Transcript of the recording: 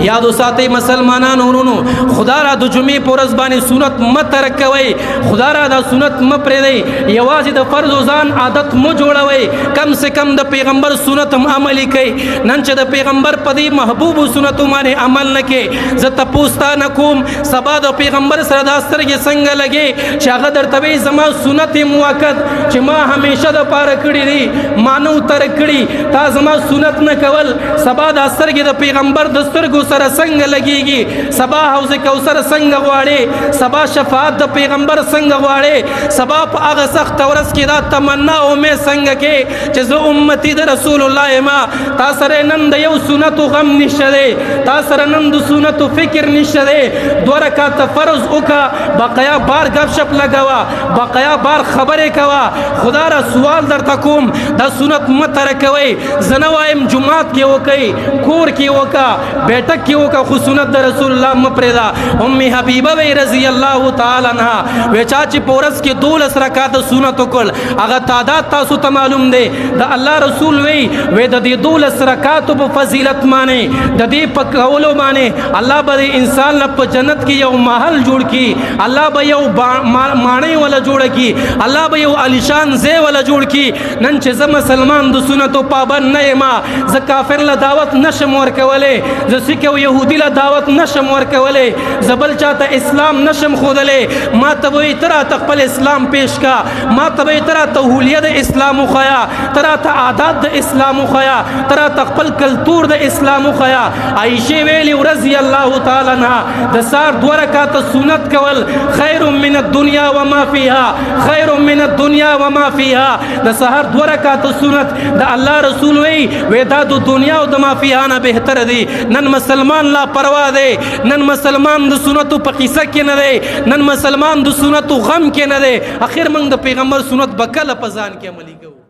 याद साथी मुसलमानान ورونو خدا را د جمعې په ورځ باندې سنت مت ترکوي خدا را د سنت م پرې یوازې د فرض او ځان عادت مو جوړوي کم سے کم د پیغمبر سنت عملی کوي نن چې د پیغمبر په دې محبوب سنت باندې عمل نکې زه تاسو نه کوم سبا د پیغمبر سره د سترګې څنګه لګي چې هغه درته زما سنت موقت چې ما همیشه د پاره کړی دي مانو تر کړی تا زما سنت نه کول سبا د سترګې د پیغمبر د سترګو سره څنګه لګيږي سبا حوض کوثر څنګه غواړي سبا شفاعت د پیغمبر څنګه غواړي سبا په هغه سخت ورځ کې دا تمنا او مې څنګه کې چې زه امتی د رسول الله ما تا سره نن د یو سنت غم نشته تا سره نن د سنت فکر نشته دوه رکعات فرض وکا بقیا بار غب شپ لگاوا بقیا بار خبره کوا خدا را سوال درته کوم دا سنت مت رکوي زنوایم جمعات کې وکي کور کې وکا بیٹک کې وکا خو سنت د رسول الله مپردا ام حبیبه وی رضی الله تعالی عنها وچا چې پورس کې 12 رکعات سنت وکړ هغه تعداد تاسو ته معلوم دی د الله رسول وی د دې 12 رکعات په فضیلت معنی د دې په کولو معنی الله به انسان په جنت کې یو محل جوړ کی الله به یو معنی ولا جوړ کی الله به یو علیشان زی ولا جوړ کی نن چې زما مسلمان د سنتو پابند نه ما ز کافر له دعوت نشم ورکولې ز سکه او يهودي له دعوت نشم ورکولې زبل چاته اسلام نشم خودلې ما ته وې ترا خپل اسلام پیش کا ما ته وې ترا توحید د اسلام خیا ترا ته عادت د اسلام خیا ترا خپل کلتور د اسلام خیا عائشه ویلی رضی الله تعالی عنها د سار 2 رکعات سنت کول خیر من الدنيا وما فيها خیر من الدنيا وما فيها د سحر 2 رکعات سنت د الله رسول وی ودا د دنیا او د ما فيها نه بهتر دي نن مسلمان لا پروا دی نن مسلمان د سنتو په قصه کې نه دی نن مسلمان د سنتو غم کې نه دی اخر موږ د پیغمبر سنت بکله په ځان کې عملي کوو